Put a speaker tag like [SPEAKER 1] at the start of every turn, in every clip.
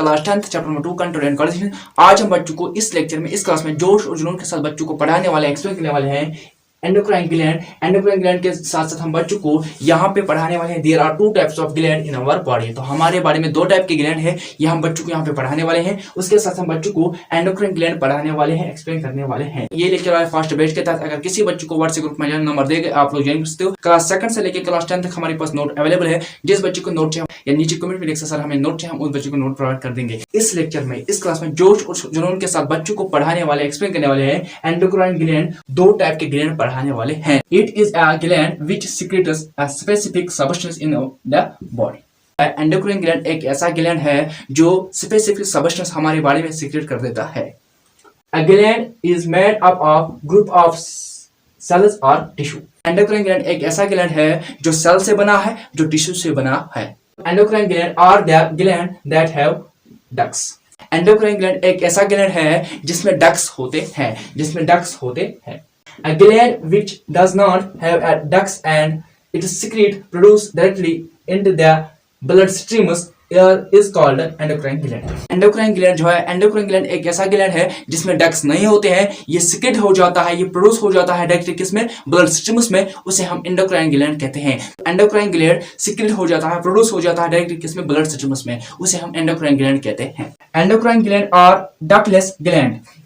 [SPEAKER 1] Class 10th chapter number 2 control and coordination. आज हम बच्चों को इस लेक्चर में इस क्लास में जोश और जुनून के साथ बच्चों को पढ़ाने वाले एक्सप्लेन करने वाले हैं एंडोक्राइन ग्लैंड। एंडोक्राइन ग्लैंड के साथ साथ हम बच्चों को यहाँ पे पढ़ाने वाले हैं there are two types of gland in our body. तो हमारे बॉडी में दो टाइप के ग्लैंड है, ये हम बच्चों को यहाँ पे पढ़ाने वाले हैं। उसके साथ हम बच्चों को एंडोक्राइन ग्लैंड पढ़ाने वाले हैं, एक्सप्लेन करने वाले हैं। ये लेक्चर वाले फर्स्ट बैच के तहत अगर किसी बच्चों को व्हाट्सएप ग्रुप में नंबर देंगे आप लोग ज्वाइन कर सकते हो। क्लास 2 से लेकर क्लास 10 तक हमारे पास नोट अवेलेबल है। जिस बच्चे को नोट चाहिए या नीचे कमेंट में लिख सकते सर हमें नोट चाहिए, हम उस बच्चे को नोट प्रोवाइड कर देंगे। इस लेक्चर में इस क्लास में जोश और जुनून के साथ बच्चों को पढ़ाने वाले एक्सप्लेन करने वाले हैं एंडोक्राइन ग्लैंड। दो टाइप के ग्लैंड पढ़ाने वाले हैं। It is a gland which secretes a specific substance in the body. Endocrine gland एक ऐसा ग्लैंड है जो स्पेसिफिक सब्सटेंस हमारे बॉडी में सीक्रेट कर देता है। A gland is made up of group of cells or tissue. Endocrine gland एक ऐसा ग्लैंड है जो सेल से बना है, जो टिश्यू से बना है। Endocrine gland are the gland that have ducts. Endocrine gland एक ऐसा ग्लैंड है जिसमें डक्ट्स होते हैं, जिसमें डक्ट्स होते हैं। A gland which does not have a ducts and it secrete produce directly into the blood streams is called endocrine gland. Endocrine gland जो है, endocrine gland एक ऐसा gland है जिसमें ducts नहीं होते हैं, ये secrete हो जाता है, ये produce हो जाता है डायरेक्टली किसमें, blood streams में, उसे हम endocrine gland कहते हैं। endocrine gland secrete हो जाता है, produce हो जाता है डायरेक्टली किसमें, blood streams में, उसे हम endocrine gland कहते हैं। endocrine gland are ductless gland.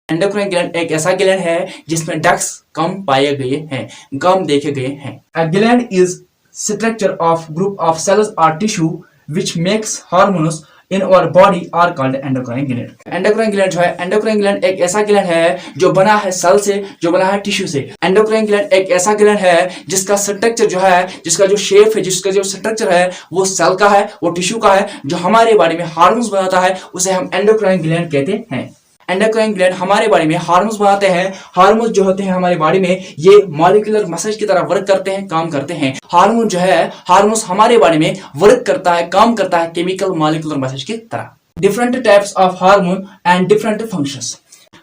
[SPEAKER 1] Endocrine gland एक ऐसा ग्लैंड है जिसमें डक्ट्स कम पाए गए हैं, कम देखे गए हैं। A gland is structure of group of cells or tissue which makes hormones in our body are called endocrine gland. Endocrine gland जो है, एंडोक्राइन ग्लैंड एक ऐसा ग्लैंड है जो बना है सेल से, जो बना है टिश्यू से। एंडोक्राइन ग्लैंड एक ऐसा ग्लैंड है जिसका स्ट्रक्चर जो है, जिसका जो शेप है, जिसका जो स्ट्रक्चर है वो सेल का है, वो टिश्यू का है, जो हमारे बॉडी में हार्मोन्स बनाता है, उसे हम एंडोक्राइन ग्लैंड कहते हैं। एंडोक्राइन ग्लैंड हमारे बॉडी में हार्मोन्स बनाते हैं। हार्मोन्स जो होते हैं हमारे बॉडी में, ये मॉलिक्यूलर मसाज की तरह वर्क करते हैं, काम करते हैं। हार्मोन जो है, हार्मोन्स हमारे बॉडी में वर्क करता है, काम करता है केमिकल मॉलिक्यूलर मसाज की तरह। Different types of hormone and different functions.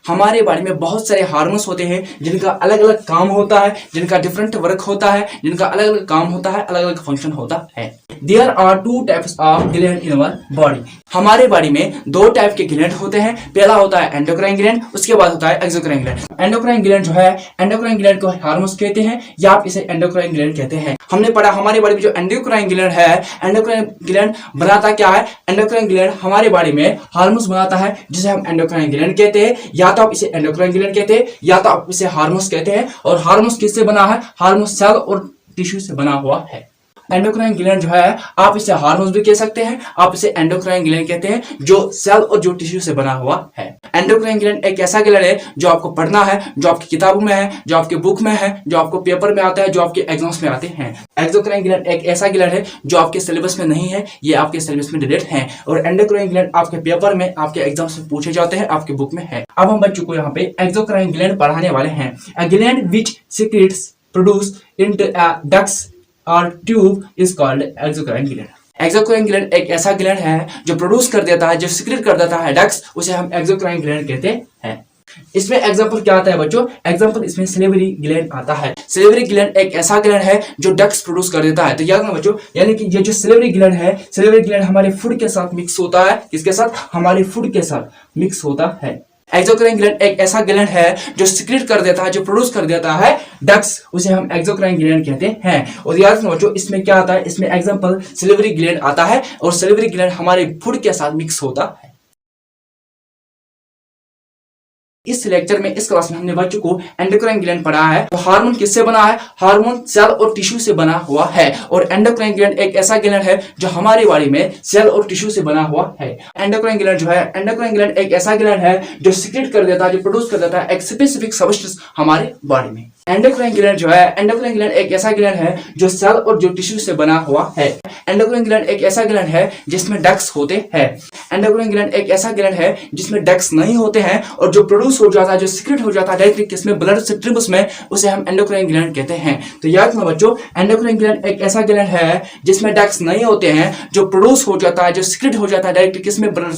[SPEAKER 1] हमारे बॉडी में बहुत सारे हार्मोन्स होते हैं जिनका अलग अलग काम होता है, जिनका डिफरेंट वर्क होता है, जिनका अलग अलग काम होता है, अलग अलग फंक्शन होता है। There are two types of gland in our body. हमारे बॉडी में दो टाइप के ग्लैंड होते हैं। पहला होता है एंडोक्राइन ग्लैंड, उसके बाद होता है एक्सोक्राइन ग्लैंड। एंडोक्राइन ग्लैंड जो है, एंडोक्राइन ग्लैंड को हार्मोन्स कहते हैं या आप इसे एंडोक्राइन ग्लैंड कहते हैं। हमने पढ़ा हमारे बॉडी में जो एंडोक्राइन ग्लैंड है, एंडोक्राइन ग्लैंड बनाता क्या है, एंडोक्राइन ग्लैंड हमारे बॉडी में हार्मोन्स बनाता है जिसे हम एंडोक्राइन ग्लैंड कहते हैं, या तो आप इसे एंडोक्राइन ग्लैंड कहते हैं या तो आप इसे हार्मोन्स कहते हैं। और हार्मोन्स किससे बना है, हार्मोन्स सेल और टिश्यू से बना हुआ है। एंडोक्राइन ग्लैंड जो है, आप इसे हार्मोन्स भी कह सकते हैं, आप इसे एंडोक्राइन ग्लैंड कहते हैं, जो सेल और जो टिश्यू से बना हुआ है। एंडोक्राइन ग्लैंड एक ऐसा ग्लैंड है जो आपको पढ़ना है, जो आपकी किताबों में है, जो आपके बुक में है, जो आपको पेपर में आता है, जो आपके एग्जाम्स में आते हैं। एक्सोक्राइन ग्लैंड एक ऐसा ग्लैंड है जो आपके सिलेबस में नहीं है, ये आपके सिलेबस में डिलीट है। और एंडोक्राइन ग्लैंड आपके पेपर में, आपके एग्जाम्स में पूछे जाते हैं, आपके बुक में है। अब हम बच्चों को यहाँ पे एक्सोक्राइन ग्लैंड पढ़ाने वाले हैं। A gland which secretes produce into a ducts or tube is called exocrine gland. Exocrine gland एक ऐसा ग्लैंड है जो प्रोड्यूस कर देता है, जो सीक्रेट कर देता है डक्ट्स, उसे हम एक्सोक्राइन ग्लैंड कहते हैं। इसमें एग्जांपल क्या आता है बच्चों, एग्जांपल इसमें सिलेवरी ग्लैंड आता है। सिलेवरी ग्लैंड एक ऐसा ग्लैंड है जो डक्ट्स प्रोड्यूस कर देता है। तो याद रखना बच्चों, यानी कि ये जो सिलेवरी ग्लैंड है, सिलेवरी ग्लैंड हमारे फूड के साथ मिक्स होता है। किसके साथ, हमारे फूड के साथ मिक्स होता है। एक्सोक्राइन ग्लैंड एक ऐसा ग्लैंड है जो सीक्रेट कर देता है, जो प्रोड्यूस कर देता है डक्ट्स, उसे हम एक्सोक्राइन ग्लैंड कहते हैं। और याद रखना बच्चों, इसमें क्या आता है, इसमें एग्जांपल सिलेवरी ग्लैंड आता है और सिलेवरी ग्लैंड हमारे फूड के साथ मिक्स होता है। इस लेक्चर में, इस क्लास में हमने बच्चों को एंडोक्राइन ग्लैंड पढ़ा है। तो हार्मोन किससे बना है, हार्मोन सेल और टिश्यू से बना हुआ है। और एंडोक्राइन ग्लैंड एक ऐसा ग्लैंड है जो हमारे बॉडी में सेल और टिश्यू से बना हुआ है। एंडोक्राइन ग्लैंड जो है, एंडोक्राइन ग्लैंड एक ऐसा ग्लैंड है जो सीक्रेट कर देता है, जो प्रोड्यूस कर देता है एक स्पेसिफिक सब्सटेंस हमारे बॉडी में। एंडोक्राइन ग्लैंड जो है, एंडोक्राइन ग्लैंड एक ऐसा ग्लैंड है जो सेल और जो टिश्यू से बना हुआ है। एंडोक्राइन ग्लैंड एक ऐसा ग्लैंड है जिसमें डक्ट्स होते हैं। एंडोक्राइन ग्लैंड एक ऐसा ग्लैंड है जिसमें डक्ट्स नहीं होते हैं और जो प्रोड्यूस हो जाता है, जो सीक्रेट हो जाता है डायरेक्टली किसमें, ब्लड स्ट्रीम्स में, उसे हम एंडोक्राइन ग्लैंड कहते हैं। तो याद रखना बच्चों, एंडोक्राइन ग्लैंड एक ऐसा ग्लैंड है जिसमें डक्ट्स नहीं होते हैं, जो प्रोड्यूस हो जाता है, जो सीक्रेट हो जाता है डायरेक्टली किसमें, ब्लड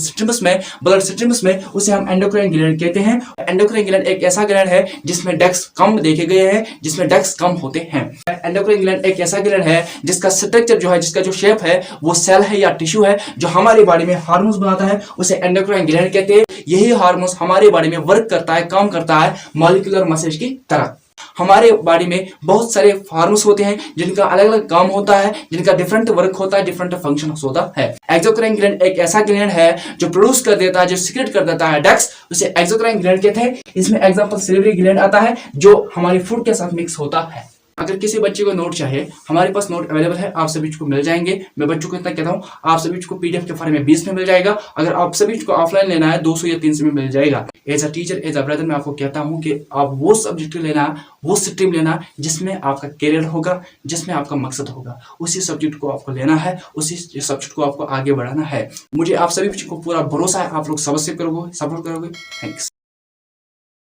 [SPEAKER 1] स्ट्रीम्स में, उसे हम एंडोक्राइन ग्लैंड कहते हैं। एंडोक्राइन ग्लैंड एक ऐसा ग्लैंड है जिसमें डक्ट्स कम देखे गए गए हैं जिसमें डक्ट्स कम होते हैं। एंडोक्राइन ग्लैंड एक ऐसा ग्लैंड है जिसका स्ट्रक्चर जो है, जिसका जो शेप है वो सेल है या टिश्यू है जो हमारी बॉडी में हार्मोन्स बनाता है, उसे एंडोक्राइन ग्लैंड कहते हैं। यही हार्मोन्स हमारी बॉडी में वर्क करता है, काम करता है मॉलिक्यूलर मसेज की तरह। हमारे बॉडी में बहुत सारे हार्मोन्स होते हैं जिनका अलग अलग काम होता है, जिनका डिफरेंट वर्क होता है, डिफरेंट फंक्शन होता है। एक्सोक्राइन ग्लैंड एक ऐसा ग्लैंड है जो प्रोड्यूस कर देता है, जो सीक्रेट कर देता है डक्ट्स, उसे एक्सोक्राइन ग्लैंड कहते हैं। इसमें एग्जांपल सिलिवरी ग्लैंड आता है जो हमारी फूड के साथ मिक्स होता है। अगर किसी बच्चे को नोट चाहिए, हमारे पास नोट अवेलेबल है, आप सभी को मिल जाएंगे। मैं बच्चों को इतना कहता हूँ, आप सभी को पीडीएफ के फॉर्म में 20 में मिल जाएगा। अगर आप सभी को ऑफलाइन लेना है 200 या 300 में मिल जाएगा। As a teacher, as a brother, मैं आपको कहता हूँ कि आप वो सब्जेक्ट लेना, वो स्ट्रीम लेना जिसमें आपका करियर होगा, जिसमें आपका मकसद होगा। उसी सब्जेक्ट को आपको लेना है, उसी सब्जेक्ट को आपको आगे बढ़ाना है। मुझे आप सभी को पूरा भरोसा है, आप लोग सपोर्ट करोगे। थैंक्स।